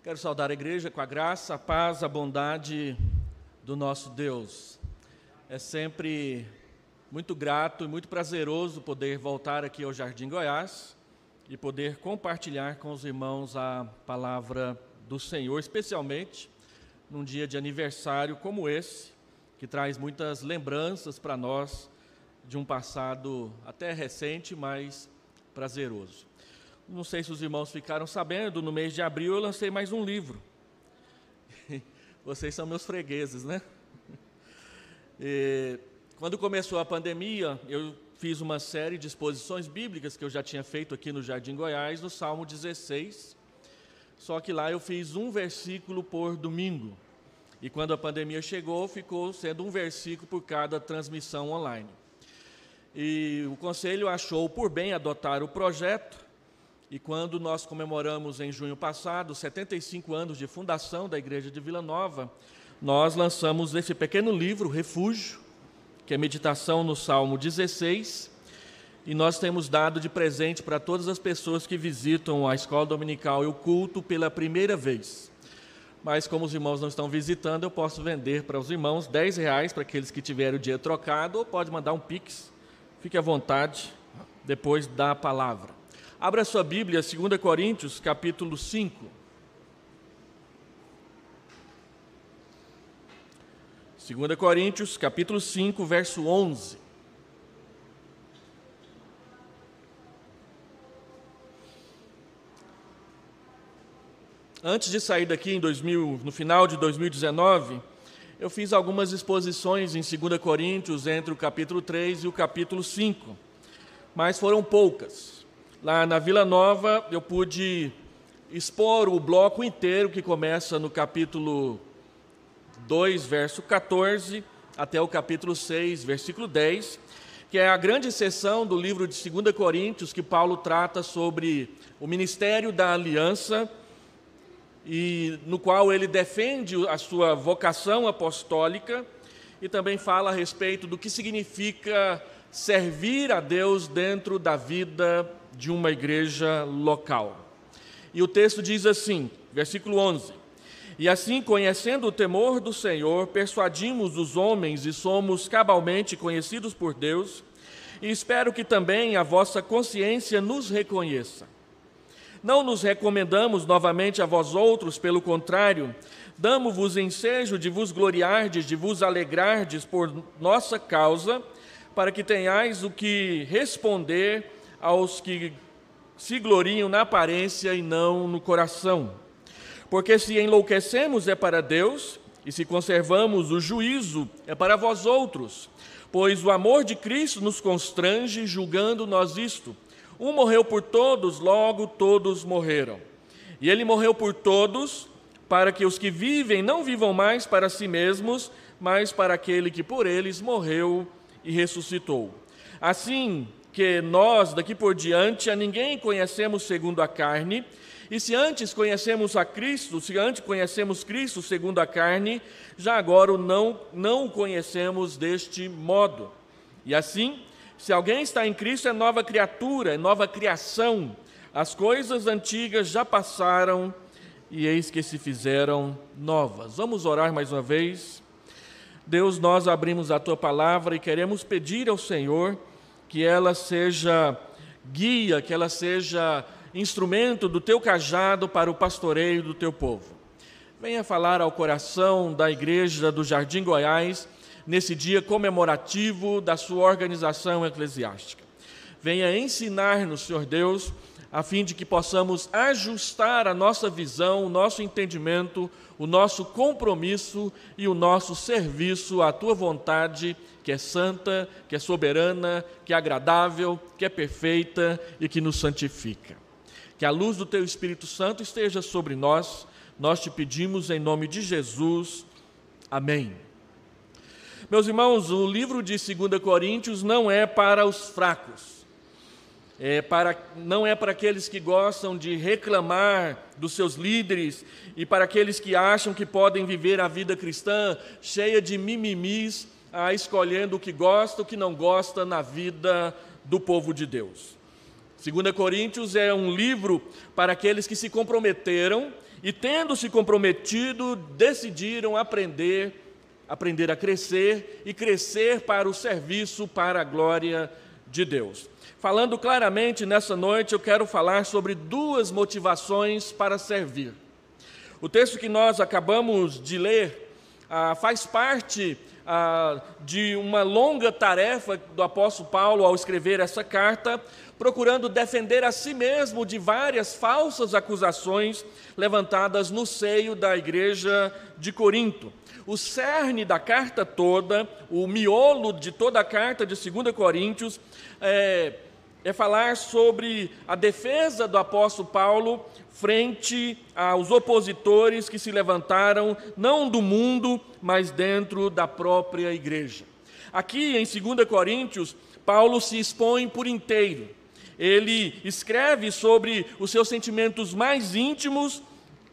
Quero saudar a igreja com a graça, a paz, a bondade do nosso Deus. É sempre muito grato e muito prazeroso poder voltar aqui ao Jardim Goiás e poder compartilhar com os irmãos a palavra do Senhor, especialmente num dia de aniversário como esse, que traz muitas lembranças para nós de um passado até recente, mas prazeroso. Não sei se os irmãos ficaram sabendo, no mês de abril eu lancei mais um livro. Vocês são meus fregueses, né? Quando começou a pandemia, eu fiz uma série de exposições bíblicas que eu já tinha feito aqui no Jardim Goiás, no Salmo 16. Só que lá eu fiz um versículo por domingo. E quando a pandemia chegou, ficou sendo um versículo por cada transmissão online. E o conselho achou por bem adotar o projeto. E quando nós comemoramos em junho passado 75 anos de fundação da Igreja de Vila Nova, nós lançamos esse pequeno livro, Refúgio, que é meditação no Salmo 16, e nós temos dado de presente para todas as pessoas que visitam a escola dominical e o culto pela primeira vez. Mas como os irmãos não estão visitando, eu posso vender para os irmãos R$10 para aqueles que tiverem o dia trocado, ou pode mandar um Pix, fique à vontade, depois da palavra. Abra sua Bíblia, 2 Coríntios, capítulo 5. 2 Coríntios, capítulo 5, verso 11. Antes de sair daqui no final de 2019, eu fiz algumas exposições em 2 Coríntios entre o capítulo 3 e o capítulo 5, mas foram poucas. Lá na Vila Nova, eu pude expor o bloco inteiro, que começa no capítulo 2, verso 14, até o capítulo 6, versículo 10, que é a grande seção do livro de 2 Coríntios, que Paulo trata sobre o ministério da aliança, e no qual ele defende a sua vocação apostólica, e também fala a respeito do que significa servir a Deus dentro da vida de uma igreja local. E o texto diz assim, versículo 11: E assim, conhecendo o temor do Senhor, persuadimos os homens e somos cabalmente conhecidos por Deus, e espero que também a vossa consciência nos reconheça. Não nos recomendamos novamente a vós outros, pelo contrário, damo-vos ensejo de vos gloriardes, de vos alegrardes por nossa causa, para que tenhais o que responder aos que se gloriam na aparência e não no coração. Porque se enlouquecemos é para Deus, e se conservamos o juízo é para vós outros, pois o amor de Cristo nos constrange, julgando nós isto. Um morreu por todos, logo todos morreram. E ele morreu por todos, para que os que vivem não vivam mais para si mesmos, mas para aquele que por eles morreu e ressuscitou. Assim que nós, daqui por diante, a ninguém conhecemos segundo a carne, e se antes conhecemos a Cristo, se antes conhecemos Cristo segundo a carne, já agora não o conhecemos deste modo. E assim, se alguém está em Cristo, é nova criatura, é nova criação. As coisas antigas já passaram, e eis que se fizeram novas. Vamos orar mais uma vez. Deus, nós abrimos a Tua palavra e queremos pedir ao Senhor que ela seja guia, que ela seja instrumento do Teu cajado para o pastoreio do Teu povo. Venha falar ao coração da Igreja do Jardim Goiás, nesse dia comemorativo da sua organização eclesiástica. Venha ensinar-nos, Senhor Deus, a fim de que possamos ajustar a nossa visão, o nosso entendimento, o nosso compromisso e o nosso serviço à Tua vontade, que é santa, que é soberana, que é agradável, que é perfeita e que nos santifica. Que a luz do Teu Espírito Santo esteja sobre nós, nós te pedimos em nome de Jesus. Amém. Meus irmãos, o livro de 2 Coríntios não é para os fracos. Não é para aqueles que gostam de reclamar dos seus líderes e para aqueles que acham que podem viver a vida cristã cheia de mimimis, escolhendo o que gosta, o que não gosta na vida do povo de Deus. 2 Coríntios é um livro para aqueles que se comprometeram e, tendo se comprometido, decidiram aprender a crescer e crescer para o serviço, para a glória de Deus. Falando claramente nessa noite, eu quero falar sobre duas motivações para servir. O texto que nós acabamos de ler faz parte de uma longa tarefa do apóstolo Paulo ao escrever essa carta, procurando defender a si mesmo de várias falsas acusações levantadas no seio da igreja de Corinto. O cerne da carta toda, o miolo de toda a carta de 2 Coríntios, é falar sobre a defesa do apóstolo Paulo frente aos opositores que se levantaram, não do mundo, mas dentro da própria igreja. Aqui em 2 Coríntios, Paulo se expõe por inteiro. Ele escreve sobre os seus sentimentos mais íntimos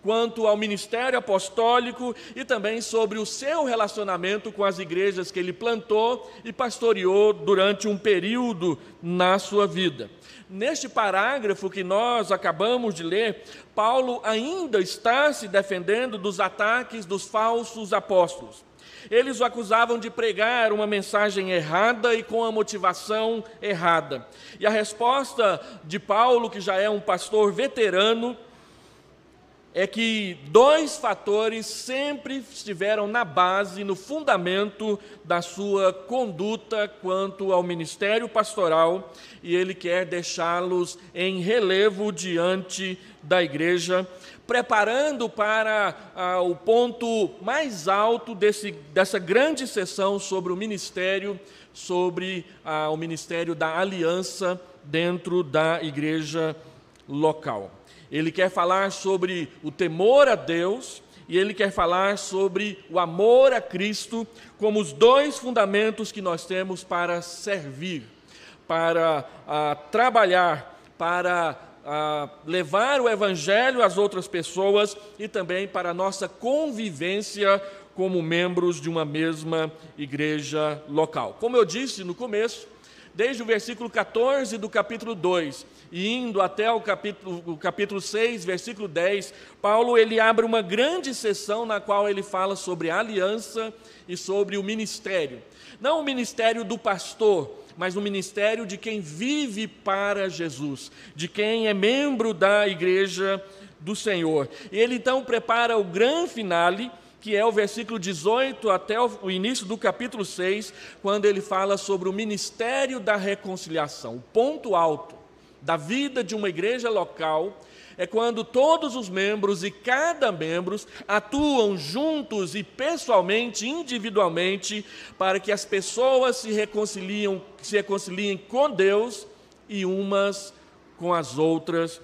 quanto ao ministério apostólico e também sobre o seu relacionamento com as igrejas que ele plantou e pastoreou durante um período na sua vida. Neste parágrafo que nós acabamos de ler, Paulo ainda está se defendendo dos ataques dos falsos apóstolos. Eles o acusavam de pregar uma mensagem errada e com a motivação errada. E a resposta de Paulo, que já é um pastor veterano, é que dois fatores sempre estiveram na base, no fundamento da sua conduta quanto ao ministério pastoral, e ele quer deixá-los em relevo diante da igreja, preparando para o ponto mais alto dessa grande sessão sobre o ministério, sobre o ministério da aliança dentro da igreja local. Ele quer falar sobre o temor a Deus e ele quer falar sobre o amor a Cristo como os dois fundamentos que nós temos para servir, para trabalhar, para levar o Evangelho às outras pessoas e também para a nossa convivência como membros de uma mesma igreja local. Como eu disse no começo, desde o versículo 14 do capítulo 2, e indo até o capítulo 6, versículo 10, Paulo ele abre uma grande sessão na qual ele fala sobre a aliança e sobre o ministério. Não o ministério do pastor, mas o ministério de quem vive para Jesus, de quem é membro da igreja do Senhor. E ele então prepara o grande finale, que é o versículo 18 até o início do capítulo 6, quando ele fala sobre o ministério da reconciliação. O ponto alto da vida de uma igreja local é quando todos os membros e cada membro atuam juntos e pessoalmente, individualmente, para que as pessoas se reconciliem com Deus e umas com as outras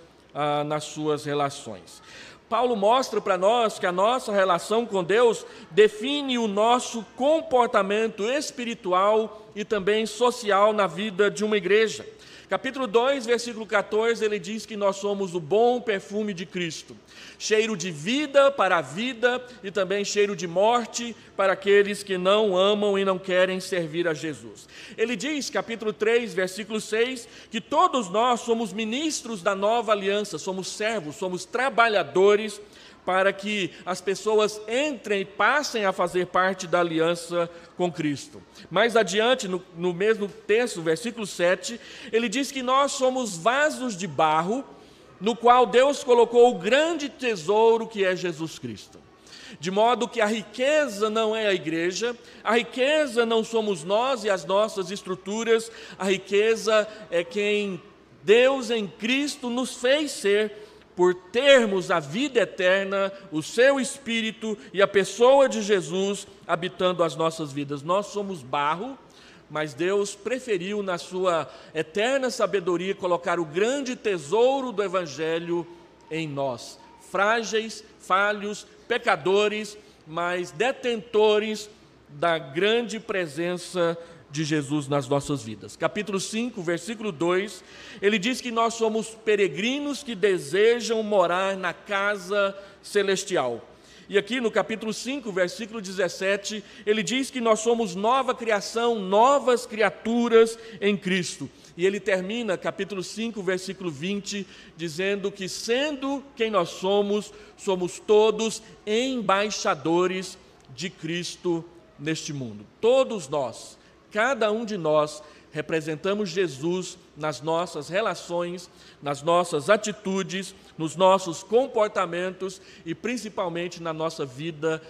nas suas relações. Paulo mostra para nós que a nossa relação com Deus define o nosso comportamento espiritual e também social na vida de uma igreja. Capítulo 2, versículo 14, ele diz que nós somos o bom perfume de Cristo, cheiro de vida para a vida e também cheiro de morte para aqueles que não amam e não querem servir a Jesus. Ele diz, capítulo 3, versículo 6, que todos nós somos ministros da nova aliança, somos servos, somos trabalhadores para que as pessoas entrem e passem a fazer parte da aliança com Cristo. Mais adiante, no mesmo texto, versículo 7, ele diz que nós somos vasos de barro, no qual Deus colocou o grande tesouro que é Jesus Cristo. De modo que a riqueza não é a igreja, a riqueza não somos nós e as nossas estruturas, a riqueza é quem Deus em Cristo nos fez ser, por termos a vida eterna, o seu Espírito e a pessoa de Jesus habitando as nossas vidas. Nós somos barro, mas Deus preferiu, na sua eterna sabedoria, colocar o grande tesouro do Evangelho em nós. Frágeis, falhos, pecadores, mas detentores da grande presença de Jesus nas nossas vidas. Capítulo 5, versículo 2, ele diz que nós somos peregrinos que desejam morar na casa celestial. E aqui no capítulo 5, versículo 17, ele diz que nós somos nova criação, novas criaturas em Cristo. E ele termina, capítulo 5, versículo 20, dizendo que, sendo quem nós somos, somos todos embaixadores de Cristo neste mundo. Todos nós, cada um de nós, representamos Jesus nas nossas relações, nas nossas atitudes, nos nossos comportamentos e principalmente na nossa vida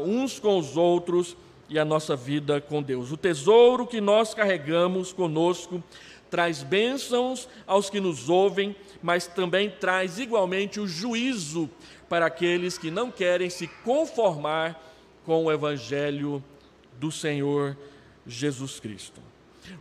uns com os outros e a nossa vida com Deus. O tesouro que nós carregamos conosco traz bênçãos aos que nos ouvem, mas também traz igualmente o juízo para aqueles que não querem se conformar com o Evangelho do Senhor Jesus Cristo.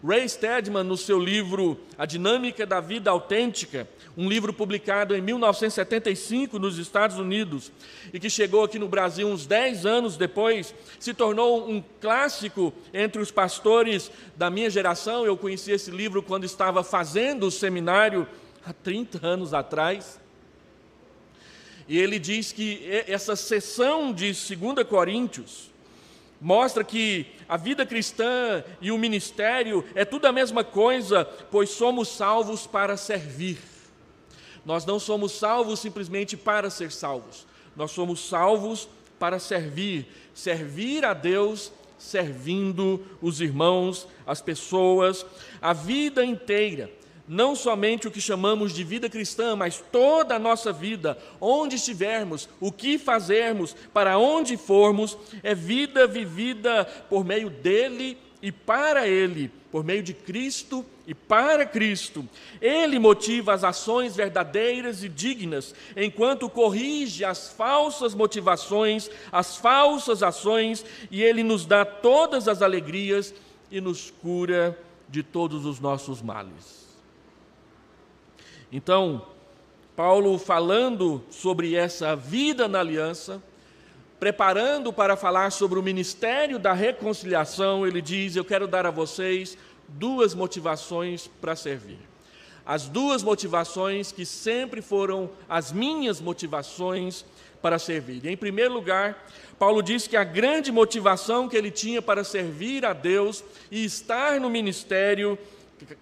Ray Stedman, no seu livro A Dinâmica da Vida Autêntica, um livro publicado em 1975 nos Estados Unidos e que chegou aqui no Brasil uns 10 anos depois, se tornou um clássico entre os pastores da minha geração. Eu conheci esse livro quando estava fazendo o seminário há 30 anos atrás. E ele diz que essa seção de 2 Coríntios mostra que a vida cristã e o ministério é tudo a mesma coisa, pois somos salvos para servir. Nós não somos salvos simplesmente para ser salvos. Nós somos salvos para servir. Servir a Deus, servindo os irmãos, as pessoas, a vida inteira. Não somente o que chamamos de vida cristã, mas toda a nossa vida, onde estivermos, o que fazermos, para onde formos, é vida vivida por meio dele e para ele, por meio de Cristo e para Cristo. Ele motiva as ações verdadeiras e dignas, enquanto corrige as falsas motivações, as falsas ações, e ele nos dá todas as alegrias e nos cura de todos os nossos males. Então, Paulo, falando sobre essa vida na aliança, preparando para falar sobre o ministério da reconciliação, ele diz: eu quero dar a vocês 2 motivações para servir. As 2 motivações que sempre foram as minhas motivações para servir. Em primeiro lugar, Paulo diz que a grande motivação que ele tinha para servir a Deus e estar no ministério,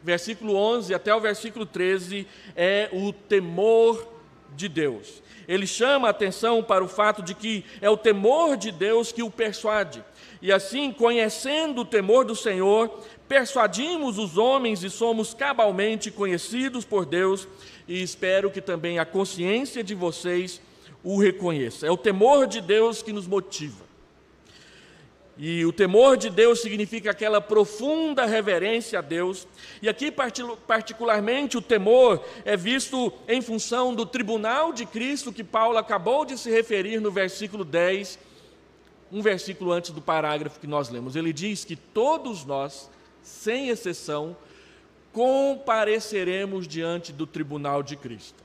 versículo 11 até o versículo 13, é o temor de Deus. Ele chama a atenção para o fato de que é o temor de Deus que o persuade. E assim, conhecendo o temor do Senhor, persuadimos os homens e somos cabalmente conhecidos por Deus, e espero que também a consciência de vocês o reconheça. É o temor de Deus que nos motiva. E o temor de Deus significa aquela profunda reverência a Deus. E aqui, particularmente, o temor é visto em função do tribunal de Cristo, que Paulo acabou de se referir no versículo 10, um versículo antes do parágrafo que nós lemos. Ele diz que todos nós, sem exceção, compareceremos diante do tribunal de Cristo.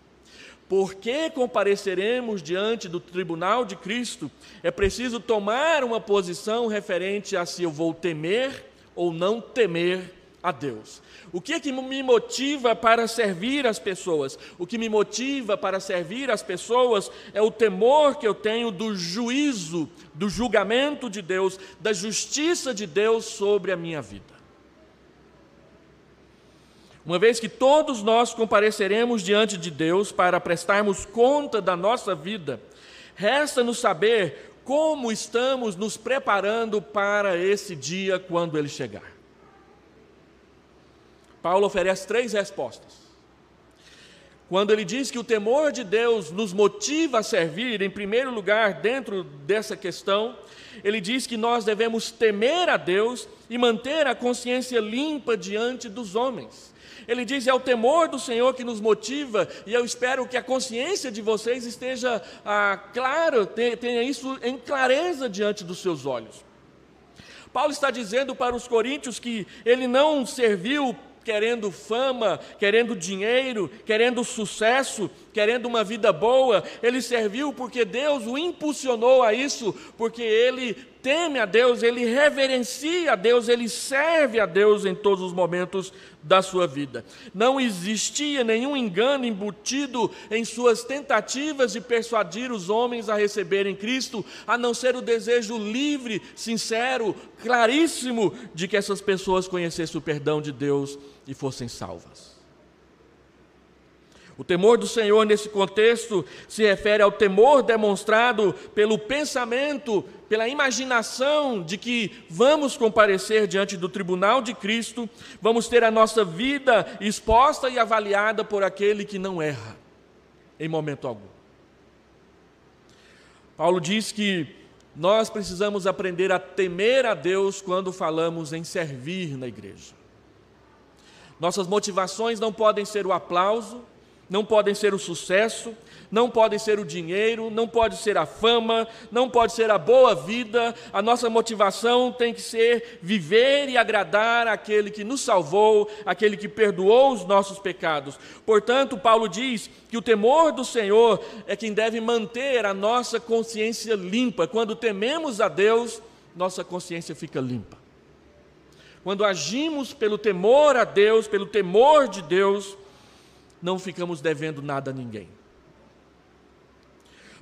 Porque compareceremos diante do tribunal de Cristo, é preciso tomar uma posição referente a se eu vou temer ou não temer a Deus. O que é que me motiva para servir as pessoas? O que me motiva para servir as pessoas é o temor que eu tenho do juízo, do julgamento de Deus, da justiça de Deus sobre a minha vida. Uma vez que todos nós compareceremos diante de Deus para prestarmos conta da nossa vida, resta-nos saber como estamos nos preparando para esse dia quando ele chegar. Paulo oferece 3 respostas. Quando ele diz que o temor de Deus nos motiva a servir, em primeiro lugar, dentro dessa questão, ele diz que nós devemos temer a Deus e manter a consciência limpa diante dos homens. Ele diz: é o temor do Senhor que nos motiva, e eu espero que a consciência de vocês esteja clara, tenha isso em clareza diante dos seus olhos. Paulo está dizendo para os coríntios que ele não serviu querendo fama, querendo dinheiro, querendo sucesso, querendo uma vida boa, ele serviu porque Deus o impulsionou a isso, porque ele teme a Deus, ele reverencia a Deus, ele serve a Deus em todos os momentos da sua vida. Não existia nenhum engano embutido em suas tentativas de persuadir os homens a receberem Cristo, a não ser o desejo livre, sincero, claríssimo de que essas pessoas conhecessem o perdão de Deus e fossem salvas. O temor do Senhor nesse contexto se refere ao temor demonstrado pelo pensamento, pela imaginação de que vamos comparecer diante do tribunal de Cristo, vamos ter a nossa vida exposta e avaliada por aquele que não erra, em momento algum. Paulo diz que nós precisamos aprender a temer a Deus quando falamos em servir na igreja. Nossas motivações não podem ser o aplauso, não podem ser o sucesso, não pode ser o dinheiro, não pode ser a fama, não pode ser a boa vida. A nossa motivação tem que ser viver e agradar aquele que nos salvou, aquele que perdoou os nossos pecados. Portanto, Paulo diz que o temor do Senhor é quem deve manter a nossa consciência limpa. Quando tememos a Deus, nossa consciência fica limpa. Quando agimos pelo temor a Deus, pelo temor de Deus, não ficamos devendo nada a ninguém.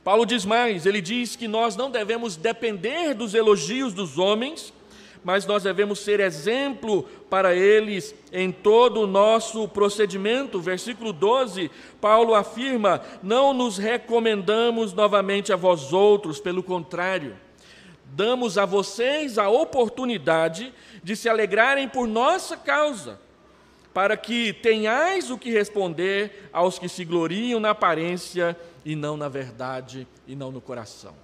Paulo diz mais, ele diz que nós não devemos depender dos elogios dos homens, mas nós devemos ser exemplo para eles em todo o nosso procedimento. Versículo 12, Paulo afirma: não nos recomendamos novamente a vós outros, pelo contrário, damos a vocês a oportunidade de se alegrarem por nossa causa, para que tenhais o que responder aos que se gloriam na aparência e não na verdade e não no coração.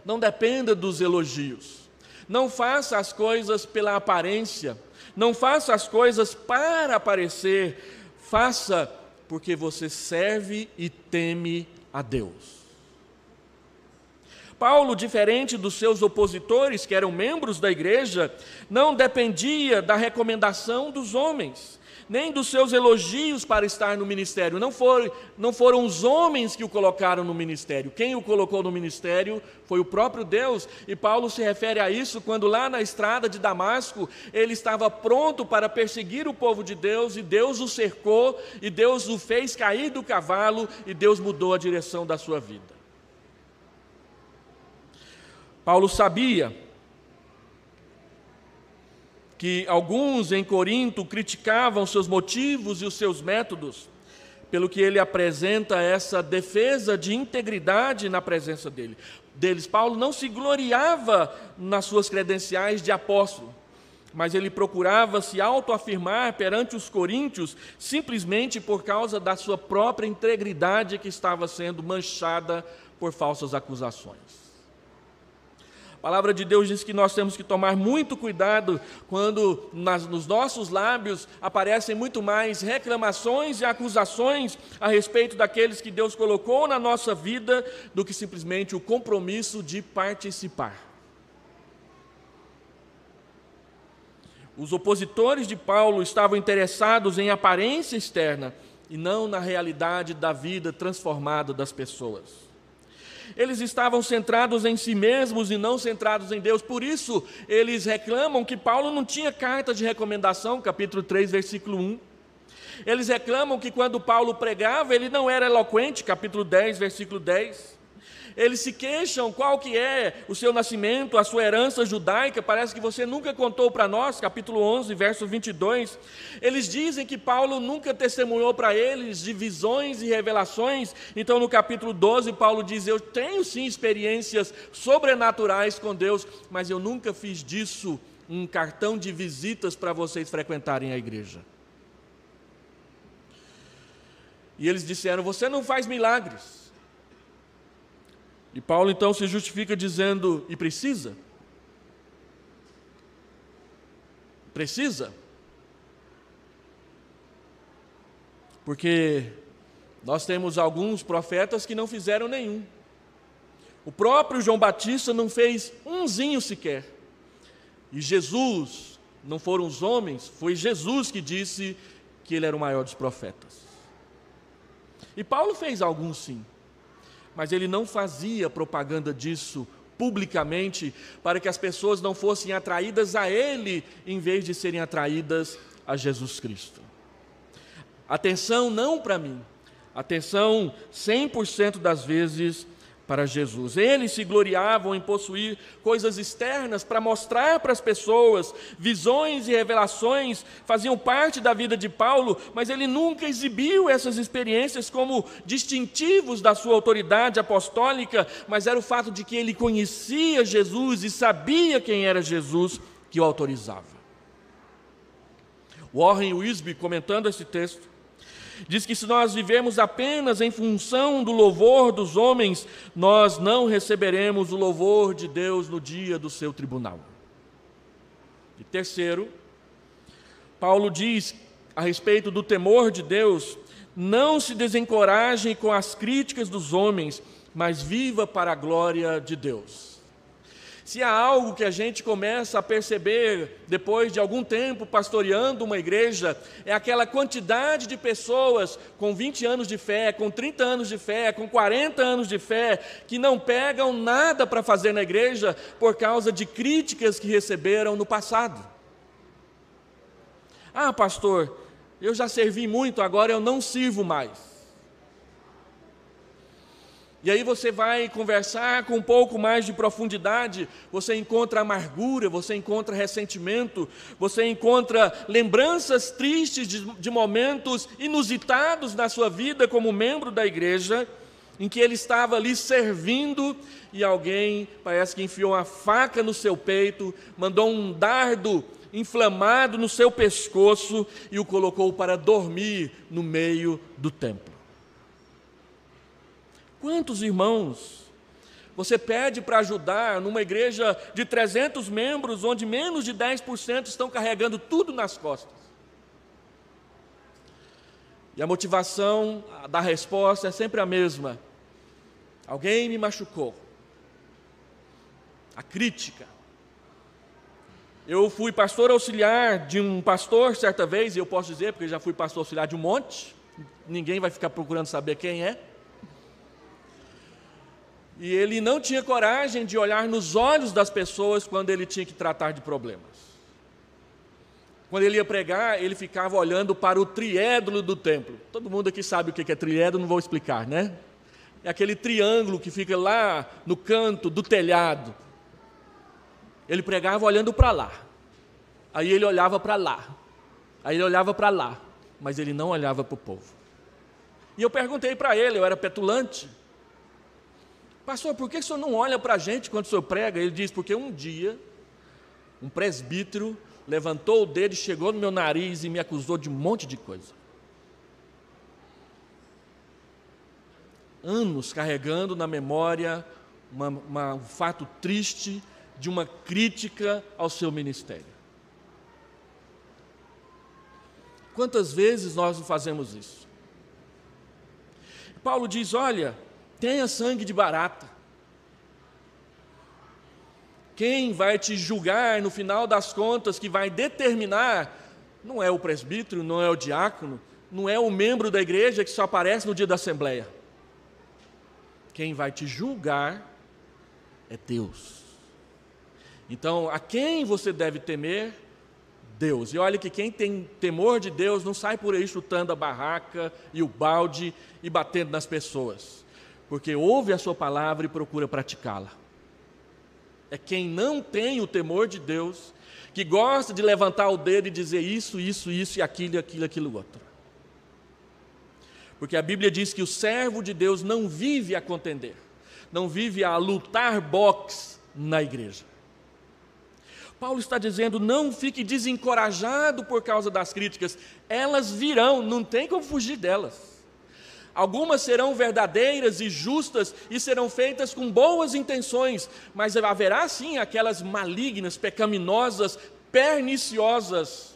Não dependa dos elogios. Não faça as coisas pela aparência. Não faça as coisas para aparecer. Faça porque você serve e teme a Deus. Paulo, diferente dos seus opositores, que eram membros da igreja, não dependia da recomendação dos homens, nem dos seus elogios para estar no ministério. Não foram os homens que o colocaram no ministério. Quem o colocou no ministério foi o próprio Deus. E Paulo se refere a isso quando lá na estrada de Damasco, ele estava pronto para perseguir o povo de Deus, e Deus o cercou, e Deus o fez cair do cavalo, e Deus mudou a direção da sua vida. Paulo sabia que alguns em Corinto criticavam seus motivos e os seus métodos, pelo que ele apresenta essa defesa de integridade na presença deles. Paulo não se gloriava nas suas credenciais de apóstolo, mas ele procurava se autoafirmar perante os coríntios simplesmente por causa da sua própria integridade que estava sendo manchada por falsas acusações. A palavra de Deus diz que nós temos que tomar muito cuidado quando nos nossos lábios aparecem muito mais reclamações e acusações a respeito daqueles que Deus colocou na nossa vida do que simplesmente o compromisso de participar. Os opositores de Paulo estavam interessados em aparência externa e não na realidade da vida transformada das pessoas. Eles estavam centrados em si mesmos e não centrados em Deus. Por isso, eles reclamam que Paulo não tinha carta de recomendação, capítulo 3, versículo 1. Eles reclamam que quando Paulo pregava, ele não era eloquente, capítulo 10, versículo 10. Eles se queixam qual que é o seu nascimento, a sua herança judaica, parece que você nunca contou para nós, capítulo 11, verso 22. Eles dizem que Paulo nunca testemunhou para eles de visões e revelações. Então no capítulo 12, Paulo diz: eu tenho sim experiências sobrenaturais com Deus, mas eu nunca fiz disso um cartão de visitas para vocês frequentarem a igreja. E eles disseram: você não faz milagres. E Paulo então se justifica dizendo: e precisa? Precisa? Porque nós temos alguns profetas que não fizeram nenhum. O próprio João Batista não fez umzinho sequer. E Jesus, não foram os homens, foi Jesus que disse que ele era o maior dos profetas. E Paulo fez alguns sim, mas ele não fazia propaganda disso publicamente para que as pessoas não fossem atraídas a ele em vez de serem atraídas a Jesus Cristo. Atenção não para mim, atenção 100% das vezes para Jesus. Eles se gloriavam em possuir coisas externas para mostrar para as pessoas, visões e revelações faziam parte da vida de Paulo, mas ele nunca exibiu essas experiências como distintivos da sua autoridade apostólica, mas era o fato de que ele conhecia Jesus e sabia quem era Jesus que o autorizava. Warren Wiersbe, comentando esse texto, diz que se nós vivemos apenas em função do louvor dos homens, nós não receberemos o louvor de Deus no dia do seu tribunal. E terceiro, Paulo diz a respeito do temor de Deus: não se desencorajem com as críticas dos homens, mas viva para a glória de Deus. Se há algo que a gente começa a perceber depois de algum tempo pastoreando uma igreja, é aquela quantidade de pessoas com 20 anos de fé, com 30 anos de fé, com 40 anos de fé, que não pegam nada para fazer na igreja por causa de críticas que receberam no passado. Ah, pastor, eu já servi muito, agora eu não sirvo mais. E aí você vai conversar com um pouco mais de profundidade, você encontra amargura, você encontra ressentimento, você encontra lembranças tristes de momentos inusitados na sua vida como membro da igreja, em que ele estava ali servindo e alguém parece que enfiou uma faca no seu peito, mandou um dardo inflamado no seu pescoço e o colocou para dormir no meio do templo. Quantos irmãos você pede para ajudar numa igreja de 300 membros, onde menos de 10% estão carregando tudo nas costas? E a motivação da resposta é sempre a mesma: alguém me machucou. A crítica. Eu fui pastor auxiliar de um pastor certa vez, e eu posso dizer, porque já fui pastor auxiliar de um monte, ninguém vai ficar procurando saber quem é. E ele não tinha coragem de olhar nos olhos das pessoas quando ele tinha que tratar de problemas. Quando ele ia pregar, ele ficava olhando para o triédalo do templo. Todo mundo aqui sabe o que é triédalo, não vou explicar, né? É aquele triângulo que fica lá no canto do telhado. Ele pregava olhando para lá. Aí ele olhava para lá. Aí ele olhava para lá. Mas ele não olhava para o povo. E eu perguntei para ele, eu era petulante: pastor, por que o senhor não olha para a gente quando o senhor prega? Ele diz: porque um dia, um presbítero levantou o dedo, chegou no meu nariz e me acusou de um monte de coisa. Anos carregando na memória um fato triste de uma crítica ao seu ministério. Quantas vezes nós não fazemos isso? Paulo diz: olha, tenha sangue de barata. Quem vai te julgar no final das contas, que vai determinar, não é o presbítero, não é o diácono, não é o membro da igreja que só aparece no dia da assembleia. Quem vai te julgar é Deus. Então, a quem você deve temer? Deus. E olha que quem tem temor de Deus não sai por aí chutando a barraca e o balde e batendo nas pessoas, porque ouve a sua palavra e procura praticá-la. É quem não tem o temor de Deus, que gosta de levantar o dedo e dizer isso, isso, isso, e aquilo outro. Porque a Bíblia diz que o servo de Deus não vive a contender, não vive a lutar boxe na igreja. Paulo está dizendo: não fique desencorajado por causa das críticas, elas virão, não tem como fugir delas. Algumas serão verdadeiras e justas e serão feitas com boas intenções, mas haverá sim aquelas malignas, pecaminosas, perniciosas.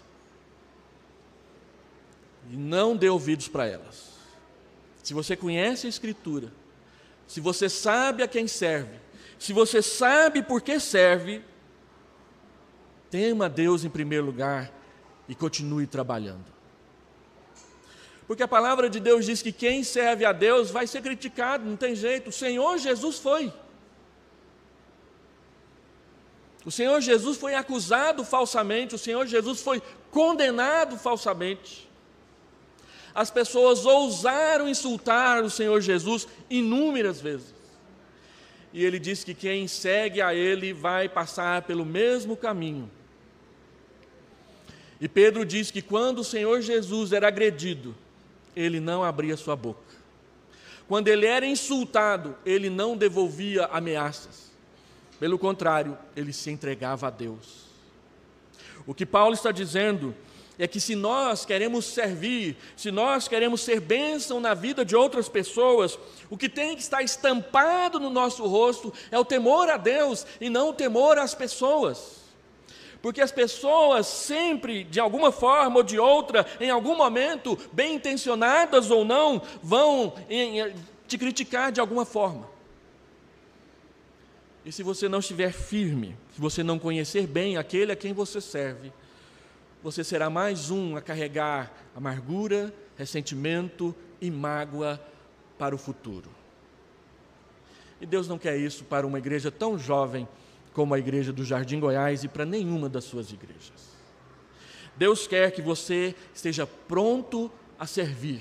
E não dê ouvidos para elas. Se você conhece a Escritura, se você sabe a quem serve, se você sabe por que serve, tema a Deus em primeiro lugar e continue trabalhando. Porque a palavra de Deus diz que quem serve a Deus vai ser criticado, não tem jeito. O Senhor Jesus foi. O Senhor Jesus foi acusado falsamente, o Senhor Jesus foi condenado falsamente. As pessoas ousaram insultar o Senhor Jesus inúmeras vezes. E ele diz que quem segue a ele vai passar pelo mesmo caminho. E Pedro diz que quando o Senhor Jesus era agredido, ele não abria sua boca. Quando ele era insultado, ele não devolvia ameaças. Pelo contrário, ele se entregava a Deus. O que Paulo está dizendo é que se nós queremos servir, se nós queremos ser bênção na vida de outras pessoas, o que tem que estar estampado no nosso rosto é o temor a Deus e não o temor às pessoas. Porque as pessoas sempre, de alguma forma ou de outra, em algum momento, bem intencionadas ou não, vão te criticar de alguma forma. E se você não estiver firme, se você não conhecer bem aquele a quem você serve, você será mais um a carregar amargura, ressentimento e mágoa para o futuro. E Deus não quer isso para uma igreja tão jovem como a igreja do Jardim Goiás e para nenhuma das suas igrejas. Deus quer que você esteja pronto a servir.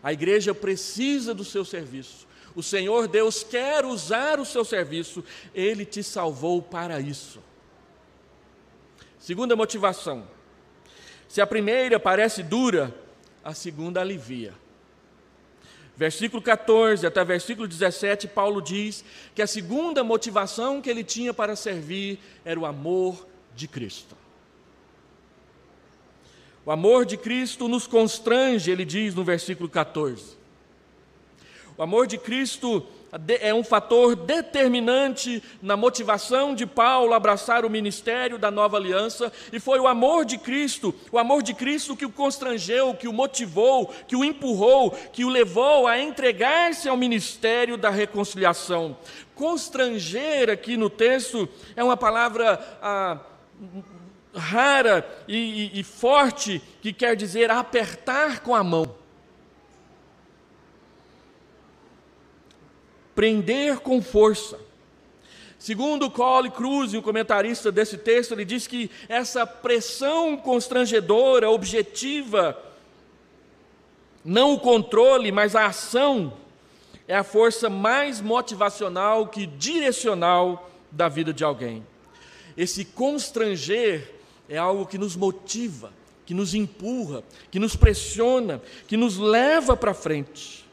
A igreja precisa do seu serviço. O Senhor Deus quer usar o seu serviço. Ele te salvou para isso. Segunda motivação. Se a primeira parece dura, a segunda alivia. Versículo 14 até versículo 17, Paulo diz que a segunda motivação que ele tinha para servir era o amor de Cristo. O amor de Cristo nos constrange, ele diz no versículo 14. O amor de Cristo é um fator determinante na motivação de Paulo a abraçar o ministério da nova aliança, e foi o amor de Cristo que o constrangeu, que o motivou, que o empurrou, que o levou a entregar-se ao ministério da reconciliação. Constranger aqui no texto é uma palavra rara e forte, que quer dizer apertar com a mão. Prender com força. Segundo Colin Kruse, o comentarista desse texto, ele diz que essa pressão constrangedora, objetiva, não o controle, mas a ação, é a força mais motivacional que direcional da vida de alguém. Esse constranger é algo que nos motiva, que nos empurra, que nos pressiona, que nos leva para frente.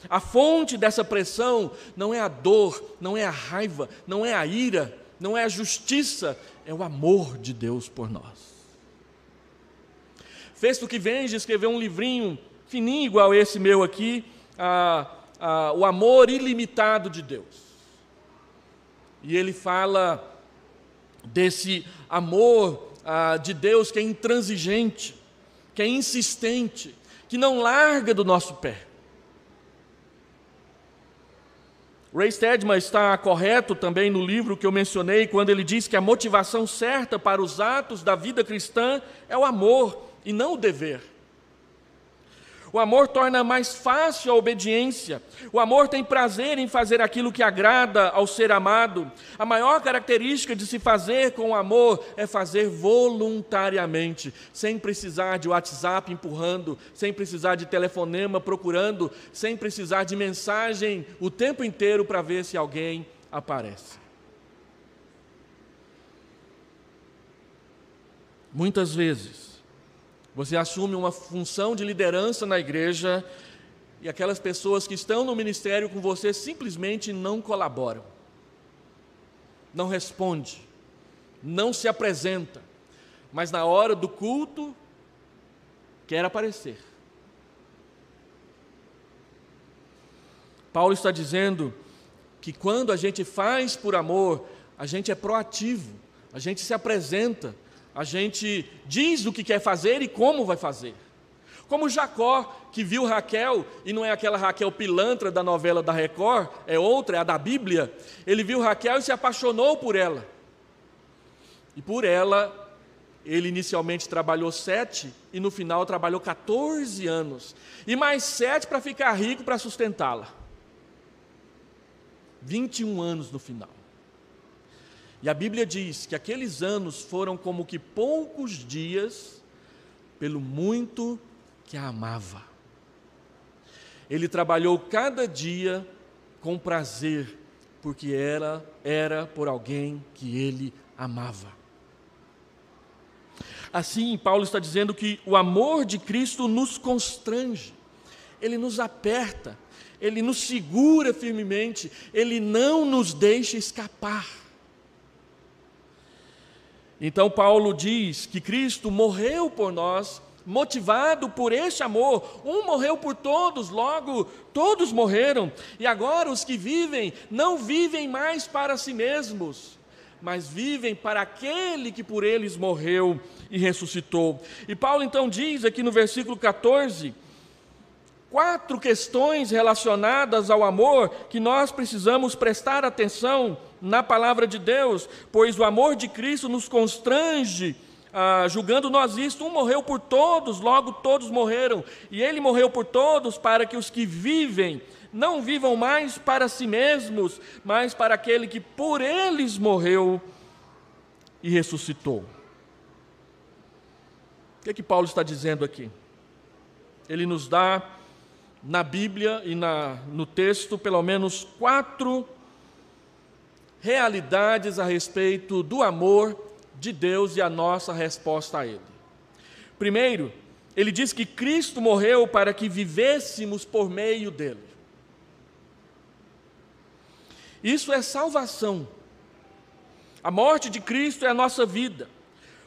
A fonte dessa pressão não é a dor, não é a raiva, não é a ira, não é a justiça, é o amor de Deus por nós. Festo que Venge escreveu um livrinho fininho igual esse meu aqui, O Amor Ilimitado de Deus. E ele fala desse amor de Deus que é intransigente, que é insistente, que não larga do nosso pé. Ray Stedman está correto também no livro que eu mencionei, quando ele diz que a motivação certa para os atos da vida cristã é o amor e não o dever. O amor torna mais fácil a obediência. O amor tem prazer em fazer aquilo que agrada ao ser amado. A maior característica de se fazer com amor é fazer voluntariamente, sem precisar de WhatsApp empurrando, sem precisar de telefonema procurando, sem precisar de mensagem o tempo inteiro para ver se alguém aparece. Muitas vezes, você assume uma função de liderança na igreja e aquelas pessoas que estão no ministério com você simplesmente não colaboram, não respondem, não se apresentam, mas na hora do culto quer aparecer. Paulo está dizendo que quando a gente faz por amor, a gente é proativo, a gente se apresenta, a gente diz o que quer fazer e como vai fazer. Como Jacó, que viu Raquel, e não é aquela Raquel pilantra da novela da Record, é outra, é a da Bíblia. Ele viu Raquel e se apaixonou por ela. E por ela, Ele inicialmente trabalhou 7 e no final trabalhou 14 anos. E mais 7 para ficar rico para sustentá-la. 21 anos no final. E a Bíblia diz que aqueles anos foram como que poucos dias, pelo muito que a amava. Ele trabalhou cada dia com prazer, porque era por alguém que ele amava. Assim, Paulo está dizendo que o amor de Cristo nos constrange, ele nos aperta, ele nos segura firmemente, ele não nos deixa escapar. Então Paulo diz que Cristo morreu por nós, motivado por este amor. Um morreu por todos, logo todos morreram. E agora os que vivem, não vivem mais para si mesmos, mas vivem para aquele que por eles morreu e ressuscitou. E Paulo então diz aqui no versículo 14, 4 questões relacionadas ao amor que nós precisamos prestar atenção na palavra de Deus, pois o amor de Cristo nos constrange, julgando nós isto: um morreu por todos, logo todos morreram, e ele morreu por todos para que os que vivem não vivam mais para si mesmos, mas para aquele que por eles morreu e ressuscitou. O que é que Paulo está dizendo aqui? Ele nos dá na Bíblia e no texto pelo menos 4 realidades a respeito do amor de Deus e a nossa resposta a Ele. Primeiro, ele diz que Cristo morreu para que vivêssemos por meio dele. Isso é salvação. A morte de Cristo é a nossa vida.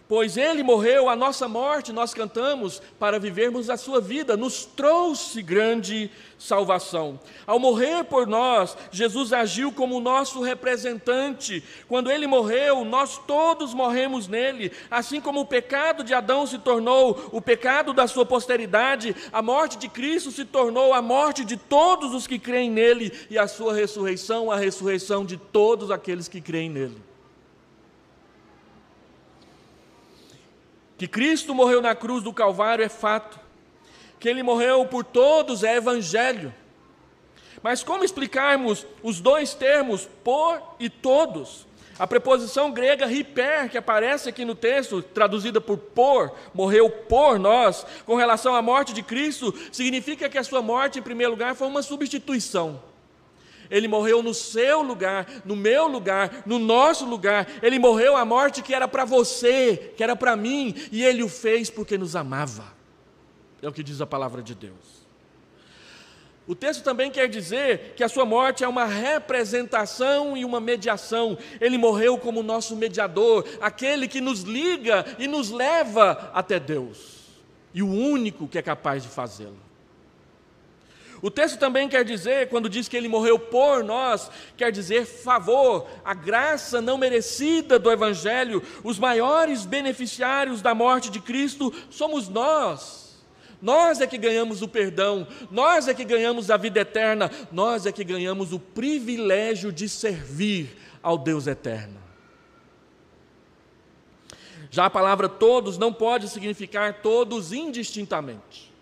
Pois Ele morreu, a nossa morte, nós cantamos, para vivermos a sua vida, nos trouxe grande salvação. Ao morrer por nós, Jesus agiu como nosso representante. Quando Ele morreu, nós todos morremos nele. Assim como o pecado de Adão se tornou o pecado da sua posteridade, a morte de Cristo se tornou a morte de todos os que creem nele, e a sua ressurreição, a ressurreição de todos aqueles que creem nele. Que Cristo morreu na cruz do Calvário é fato. Que Ele morreu por todos é evangelho. Mas como explicarmos os dois termos, por e todos? A preposição grega hiper, que aparece aqui no texto, traduzida por morreu por nós, com relação à morte de Cristo, significa que a sua morte, em primeiro lugar, foi uma substituição. Ele morreu no seu lugar, no meu lugar, no nosso lugar. Ele morreu a morte que era para você, que era para mim, e Ele o fez porque nos amava. É o que diz a palavra de Deus. O texto também quer dizer que a sua morte é uma representação e uma mediação. Ele morreu como nosso mediador, aquele que nos liga e nos leva até Deus, e o único que é capaz de fazê-lo. O texto também quer dizer, quando diz que Ele morreu por nós, quer dizer favor, a graça não merecida do Evangelho. Os maiores beneficiários da morte de Cristo somos nós. Nós é que ganhamos o perdão, nós é que ganhamos a vida eterna, nós é que ganhamos o privilégio de servir ao Deus eterno. Já a palavra todos não pode significar todos indistintamente.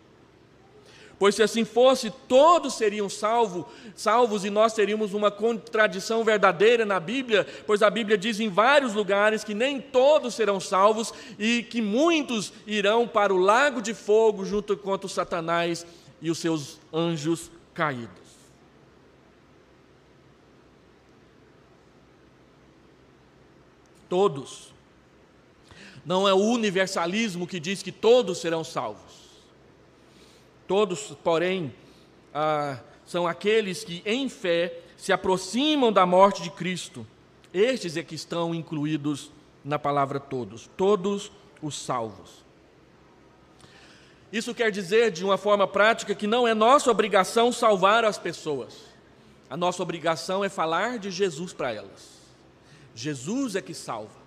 Pois se assim fosse, todos seriam salvos, e nós teríamos uma contradição verdadeira na Bíblia, pois a Bíblia diz em vários lugares que nem todos serão salvos e que muitos irão para o lago de fogo junto com Satanás e os seus anjos caídos. Todos. Não é o universalismo que diz que todos serão salvos. Todos, porém, são aqueles que, em fé, se aproximam da morte de Cristo. Estes é que estão incluídos na palavra todos os salvos. Isso quer dizer, de uma forma prática, que não é nossa obrigação salvar as pessoas. A nossa obrigação é falar de Jesus para elas. Jesus é que salva.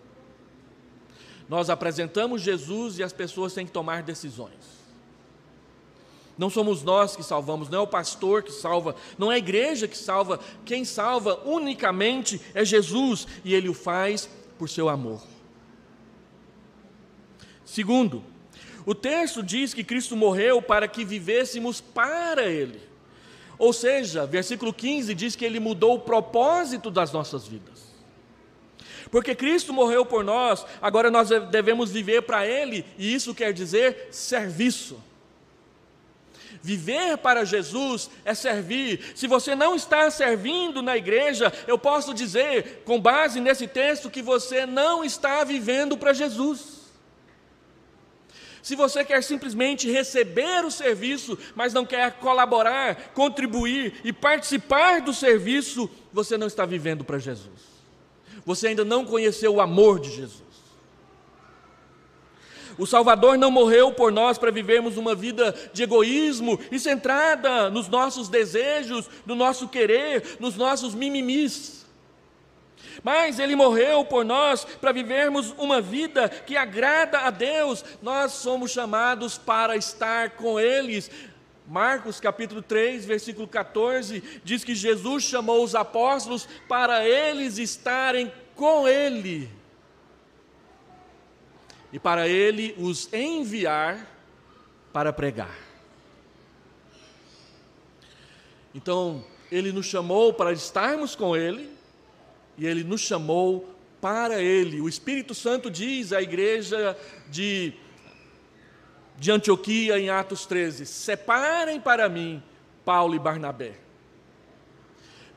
Nós apresentamos Jesus e as pessoas têm que tomar decisões. Não somos nós que salvamos, não é o pastor que salva, não é a igreja que salva. Quem salva unicamente é Jesus, e Ele o faz por seu amor. Segundo, o texto diz que Cristo morreu para que vivêssemos para Ele. Ou seja, versículo 15 diz que Ele mudou o propósito das nossas vidas. Porque Cristo morreu por nós, agora nós devemos viver para Ele, e isso quer dizer serviço. Viver para Jesus é servir. Se você não está servindo na igreja, eu posso dizer, com base nesse texto, que você não está vivendo para Jesus. Se você quer simplesmente receber o serviço, mas não quer colaborar, contribuir e participar do serviço, você não está vivendo para Jesus. Você ainda não conheceu o amor de Jesus. O Salvador não morreu por nós para vivermos uma vida de egoísmo e centrada nos nossos desejos, no nosso querer, nos nossos mimimis. Mas Ele morreu por nós para vivermos uma vida que agrada a Deus. Nós somos chamados para estar com eles. Marcos capítulo 3, versículo 14, diz que Jesus chamou os apóstolos para eles estarem com Ele. E para Ele os enviar para pregar. Então, Ele nos chamou para estarmos com Ele, e Ele nos chamou para Ele. O Espírito Santo diz à igreja de Antioquia, em Atos 13, separem para mim Paulo e Barnabé.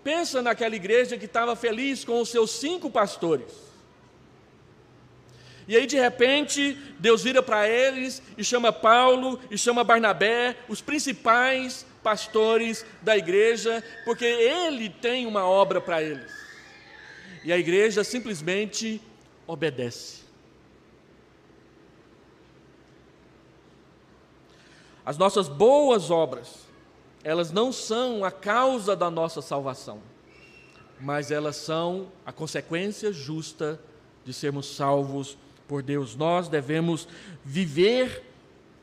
Pensa naquela igreja que estava feliz com os seus 5 pastores. E aí, de repente, Deus vira para eles e chama Paulo e chama Barnabé, os principais pastores da igreja, porque Ele tem uma obra para eles. E a igreja simplesmente obedece. As nossas boas obras, elas não são a causa da nossa salvação, mas elas são a consequência justa de sermos salvos por Deus. Nós devemos viver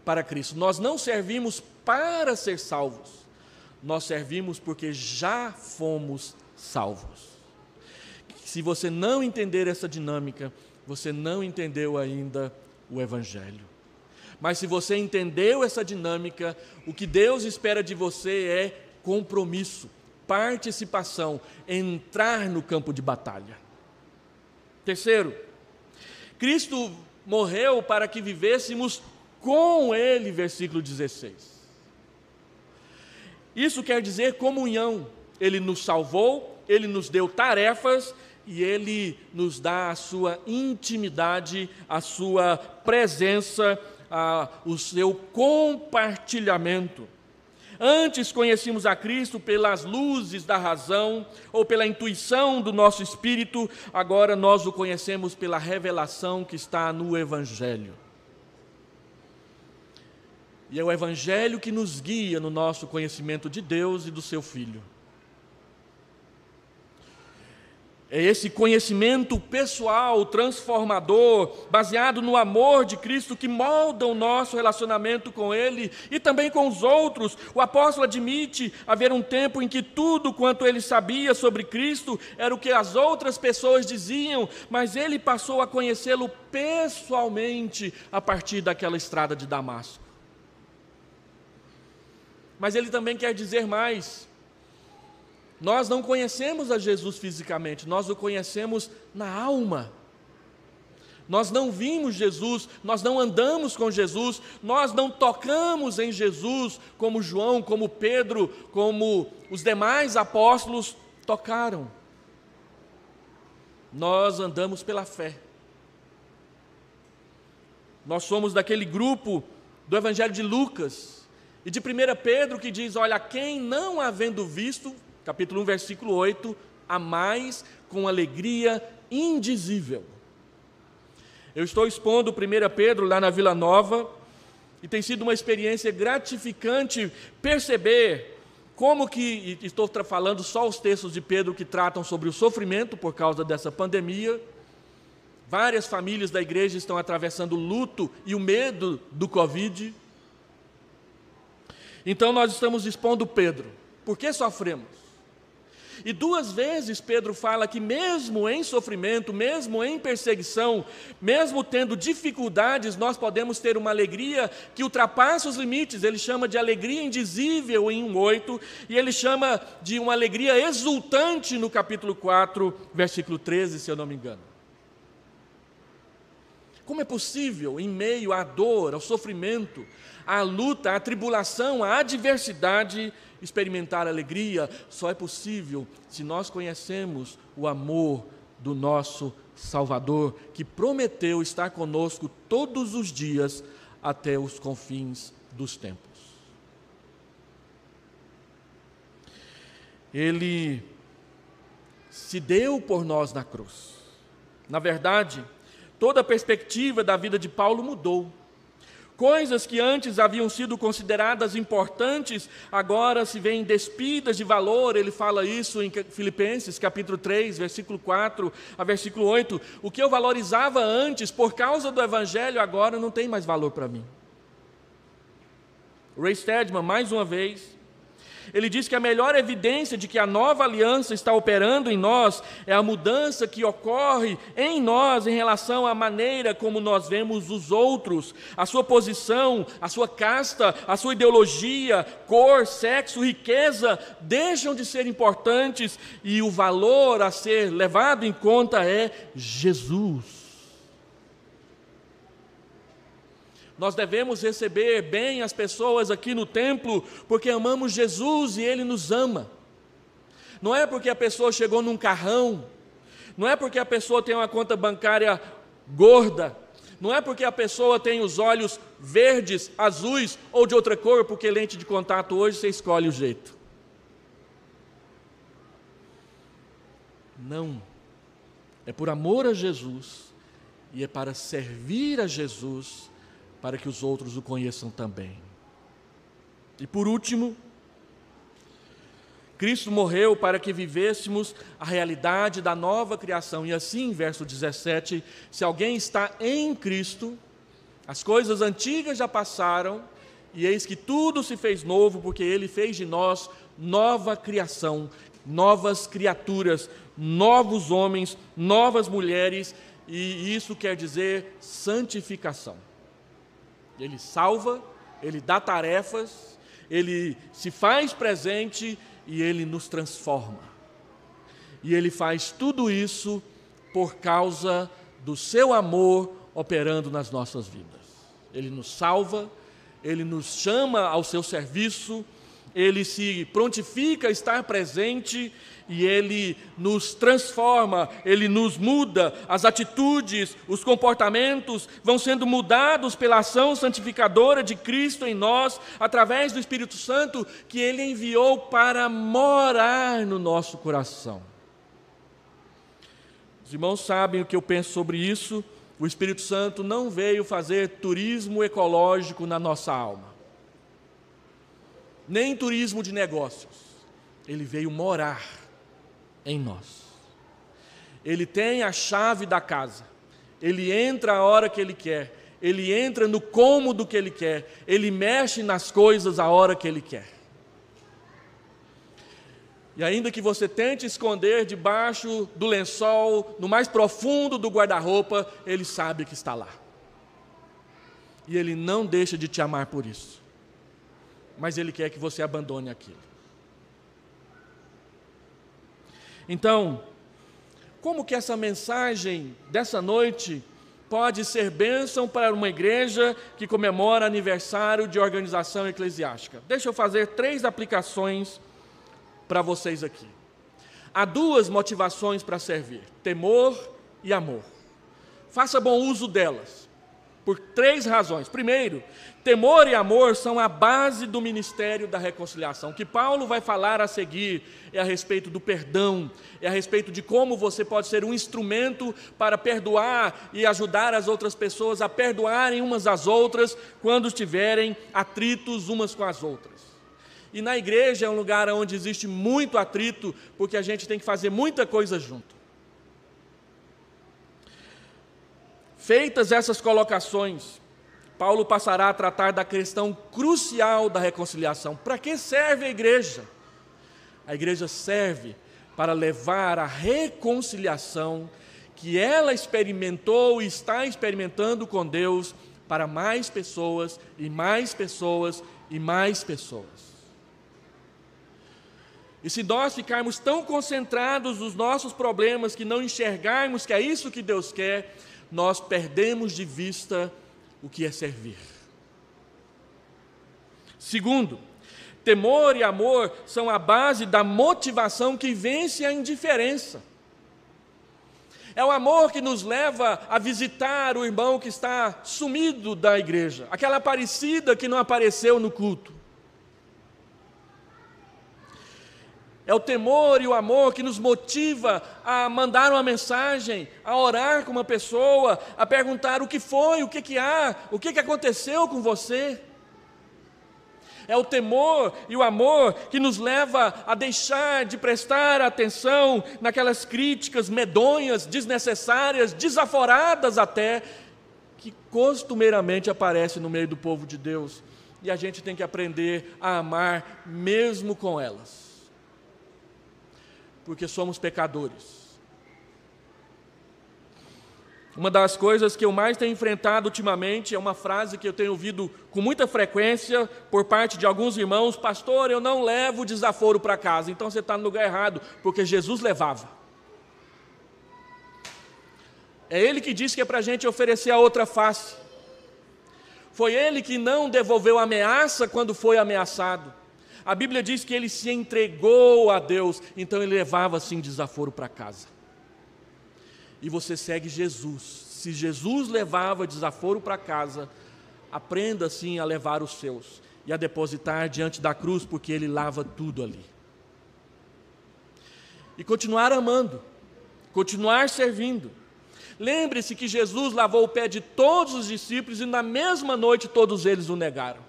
para Cristo. Nós não servimos para ser salvos, nós servimos porque já fomos salvos. Se você não entender essa dinâmica, você não entendeu ainda o Evangelho. Mas se você entendeu essa dinâmica, o que Deus espera de você é compromisso, participação, entrar no campo de batalha. Terceiro, Cristo morreu para que vivêssemos com Ele, versículo 16. Isso quer dizer comunhão. Ele nos salvou, Ele nos deu tarefas e Ele nos dá a sua intimidade, a sua presença, o seu compartilhamento. Antes conhecíamos a Cristo pelas luzes da razão ou pela intuição do nosso espírito, agora nós o conhecemos pela revelação que está no Evangelho. E é o Evangelho que nos guia no nosso conhecimento de Deus e do seu Filho. É esse conhecimento pessoal, transformador, baseado no amor de Cristo, que molda o nosso relacionamento com Ele e também com os outros. O apóstolo admite haver um tempo em que tudo quanto ele sabia sobre Cristo era o que as outras pessoas diziam, mas ele passou a conhecê-lo pessoalmente a partir daquela estrada de Damasco. Mas ele também quer dizer mais. Nós não conhecemos a Jesus fisicamente, nós o conhecemos na alma. Nós não vimos Jesus, nós não andamos com Jesus, nós não tocamos em Jesus como João, como Pedro, como os demais apóstolos tocaram. Nós andamos pela fé. Nós somos daquele grupo do Evangelho de Lucas e de 1 Pedro que diz, olha, quem não havendo visto, capítulo 1, versículo 8, a mais com alegria indizível. Eu estou expondo 1 Pedro lá na Vila Nova e tem sido uma experiência gratificante perceber como que, e estou falando só os textos de Pedro que tratam sobre o sofrimento por causa dessa pandemia. Várias famílias da igreja estão atravessando o luto e o medo do Covid. Então nós estamos expondo Pedro. Por que sofremos? E 2 vezes Pedro fala que mesmo em sofrimento, mesmo em perseguição, mesmo tendo dificuldades, nós podemos ter uma alegria que ultrapassa os limites. Ele chama de alegria indizível em 1:8, e ele chama de uma alegria exultante no capítulo 4, versículo 13, se eu não me engano. Como é possível, em meio à dor, ao sofrimento, à luta, à tribulação, à adversidade, experimentar alegria? Só é possível se nós conhecemos o amor do nosso Salvador, que prometeu estar conosco todos os dias até os confins dos tempos. Ele se deu por nós na cruz. Na verdade, toda a perspectiva da vida de Paulo mudou. Coisas que antes haviam sido consideradas importantes, agora se veem despidas de valor. Ele fala isso em Filipenses, capítulo 3, versículo 4 a versículo 8. O que eu valorizava antes, por causa do Evangelho, agora não tem mais valor para mim. Ray Stedman, mais uma vez, ele diz que a melhor evidência de que a nova aliança está operando em nós é a mudança que ocorre em nós em relação à maneira como nós vemos os outros. A sua posição, a sua casta, a sua ideologia, cor, sexo, riqueza deixam de ser importantes e o valor a ser levado em conta é Jesus. Nós devemos receber bem as pessoas aqui no templo, porque amamos Jesus e Ele nos ama. Não é porque a pessoa chegou num carrão, não é porque a pessoa tem uma conta bancária gorda, não é porque a pessoa tem os olhos verdes, azuis ou de outra cor, porque lente de contato hoje você escolhe o jeito. Não, é por amor a Jesus e é para servir a Jesus, para que os outros o conheçam também. E por último, Cristo morreu para que vivêssemos a realidade da nova criação. E assim, verso 17, se alguém está em Cristo, as coisas antigas já passaram, e eis que tudo se fez novo, porque Ele fez de nós nova criação, novas criaturas, novos homens, novas mulheres, e isso quer dizer santificação. Ele salva, Ele dá tarefas, Ele se faz presente e Ele nos transforma. E Ele faz tudo isso por causa do seu amor operando nas nossas vidas. Ele nos salva, Ele nos chama ao seu serviço, Ele se prontifica a estar presente e Ele nos transforma, Ele nos muda, as atitudes, os comportamentos vão sendo mudados pela ação santificadora de Cristo em nós, através do Espírito Santo que Ele enviou para morar no nosso coração. Os irmãos sabem o que eu penso sobre isso. O Espírito Santo não veio fazer turismo ecológico na nossa alma, nem turismo de negócios. Ele veio morar em nós. Ele tem a chave da casa. Ele entra a hora que Ele quer. Ele entra no cômodo que Ele quer. Ele mexe nas coisas a hora que Ele quer. E ainda que você tente esconder debaixo do lençol, no mais profundo do guarda-roupa, Ele sabe que está lá. E Ele não deixa de te amar por isso. Mas Ele quer que você abandone aquilo. Então, como que essa mensagem dessa noite pode ser bênção para uma igreja que comemora aniversário de organização eclesiástica? Deixa eu fazer 3 aplicações para vocês aqui. Há 2 motivações para servir: temor e amor. Faça bom uso delas, por 3 razões. Primeiro, temor e amor são a base do ministério da reconciliação. O que Paulo vai falar a seguir é a respeito do perdão, é a respeito de como você pode ser um instrumento para perdoar e ajudar as outras pessoas a perdoarem umas às outras quando tiverem atritos umas com as outras. E na igreja é um lugar onde existe muito atrito, porque a gente tem que fazer muita coisa junto. Feitas essas colocações, Paulo passará a tratar da questão crucial da reconciliação. Para que serve a igreja? A igreja serve para levar a reconciliação que ela experimentou e está experimentando com Deus para mais pessoas e mais pessoas e mais pessoas. E se nós ficarmos tão concentrados nos nossos problemas que não enxergarmos que é isso que Deus quer, nós perdemos de vista o que é servir. Segundo, temor e amor são a base da motivação que vence a indiferença. É o amor que nos leva a visitar o irmão que está sumido da igreja, aquela Aparecida que não apareceu no culto. É o temor e o amor que nos motiva a mandar uma mensagem, a orar com uma pessoa, a perguntar o que foi, o que há, o que aconteceu com você. É o temor e o amor que nos leva a deixar de prestar atenção naquelas críticas medonhas, desnecessárias, desaforadas até, que costumeiramente aparecem no meio do povo de Deus. E a gente tem que aprender a amar mesmo com elas. Porque somos pecadores. Uma das coisas que eu mais tenho enfrentado ultimamente é uma frase que eu tenho ouvido com muita frequência por parte de alguns irmãos: pastor, eu não levo desaforo para casa. Então você está no lugar errado, porque Jesus levava. É Ele que disse que é para a gente oferecer a outra face. Foi Ele que não devolveu ameaça quando foi ameaçado. A Bíblia diz que Ele se entregou a Deus, então Ele levava sim desaforo para casa. E você segue Jesus. Se Jesus levava desaforo para casa, aprenda sim a levar os seus e a depositar diante da cruz, porque Ele lava tudo ali. E continuar amando, continuar servindo. Lembre-se que Jesus lavou o pé de todos os discípulos e na mesma noite todos eles o negaram.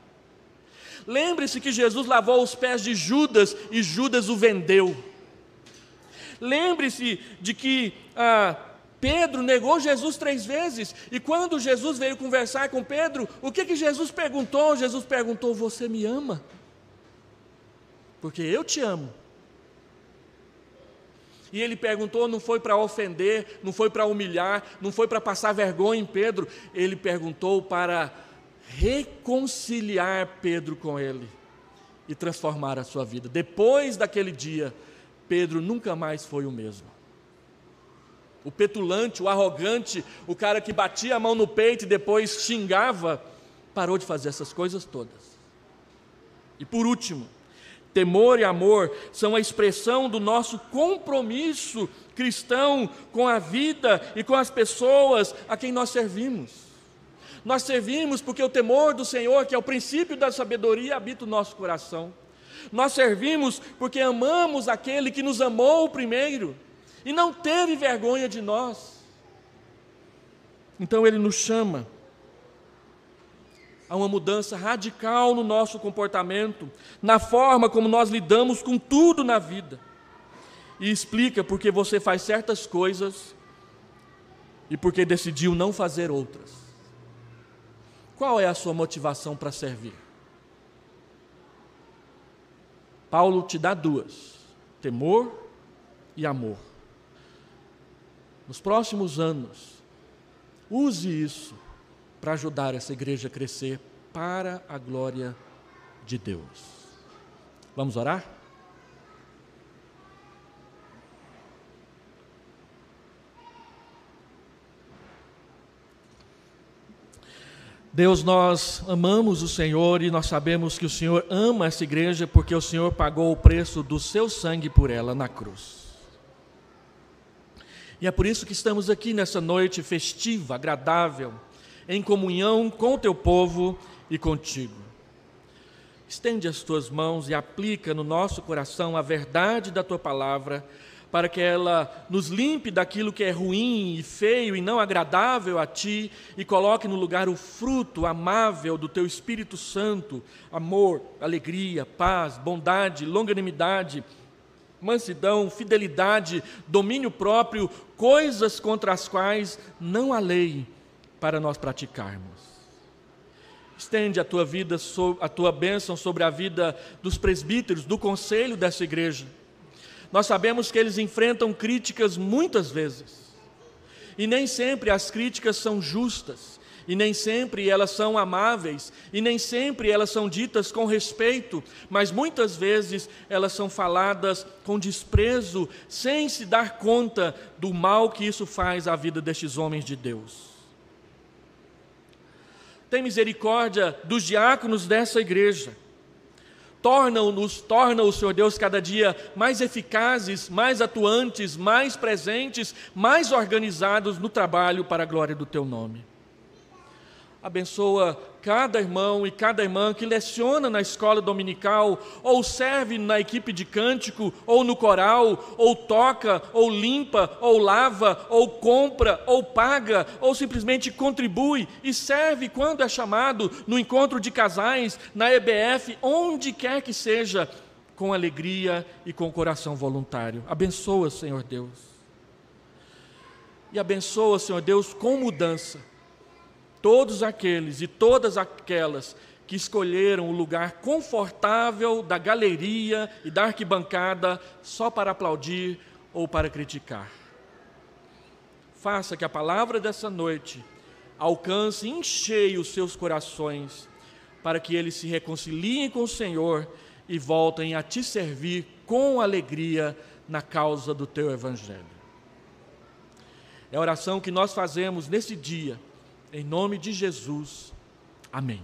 Lembre-se que Jesus lavou os pés de Judas e Judas o vendeu. Lembre-se de que Pedro negou Jesus 3 vezes, e quando Jesus veio conversar com Pedro, o que Jesus perguntou? Jesus perguntou: você me ama? Porque eu te amo. E ele perguntou, não foi para ofender, não foi para humilhar, não foi para passar vergonha em Pedro, ele perguntou para reconciliar Pedro com ele e transformar a sua vida. Depois daquele dia, Pedro nunca mais foi o mesmo. O petulante, o arrogante, o cara que batia a mão no peito e depois xingava, parou de fazer essas coisas todas. E por último, temor e amor são a expressão do nosso compromisso cristão com a vida e com as pessoas a quem nós servimos. Nós servimos porque o temor do Senhor, que é o princípio da sabedoria, habita o nosso coração. Nós servimos porque amamos aquele que nos amou primeiro e não teve vergonha de nós. Então Ele nos chama a uma mudança radical no nosso comportamento, na forma como nós lidamos com tudo na vida. E explica porque você faz certas coisas e porque decidiu não fazer outras. Qual é a sua motivação para servir? Paulo te dá 2: temor e amor. Nos próximos anos, use isso para ajudar essa igreja a crescer para a glória de Deus. Vamos orar? Deus, nós amamos o Senhor e nós sabemos que o Senhor ama essa igreja porque o Senhor pagou o preço do seu sangue por ela na cruz. E é por isso que estamos aqui nessa noite festiva, agradável, em comunhão com o teu povo e contigo. Estende as tuas mãos e aplica no nosso coração a verdade da tua palavra, para que ela nos limpe daquilo que é ruim e feio e não agradável a ti e coloque no lugar o fruto amável do teu Espírito Santo: amor, alegria, paz, bondade, longanimidade, mansidão, fidelidade, domínio próprio, coisas contra as quais não há lei para nós praticarmos. Estende a tua bênção sobre a vida dos presbíteros, do conselho dessa igreja, Nós sabemos que eles enfrentam críticas muitas vezes. E nem sempre as críticas são justas. E nem sempre elas são amáveis. E nem sempre elas são ditas com respeito. Mas muitas vezes elas são faladas com desprezo, sem se dar conta do mal que isso faz à vida destes homens de Deus. Tem misericórdia dos diáconos dessa igreja. Torna o Senhor Deus cada dia mais eficazes, mais atuantes, mais presentes, mais organizados no trabalho para a glória do Teu nome. Abençoa cada irmão e cada irmã que leciona na escola dominical, ou serve na equipe de cântico, ou no coral, ou toca, ou limpa, ou lava, ou compra, ou paga, ou simplesmente contribui e serve quando é chamado no encontro de casais, na EBF, onde quer que seja, com alegria e com coração voluntário. Abençoa, Senhor Deus. E abençoa, Senhor Deus, com mudança todos aqueles e todas aquelas que escolheram o lugar confortável da galeria e da arquibancada só para aplaudir ou para criticar. Faça que a palavra dessa noite alcance em cheio os seus corações, para que eles se reconciliem com o Senhor e voltem a Te servir com alegria na causa do Teu Evangelho. É a oração que nós fazemos nesse dia, em nome de Jesus. Amém.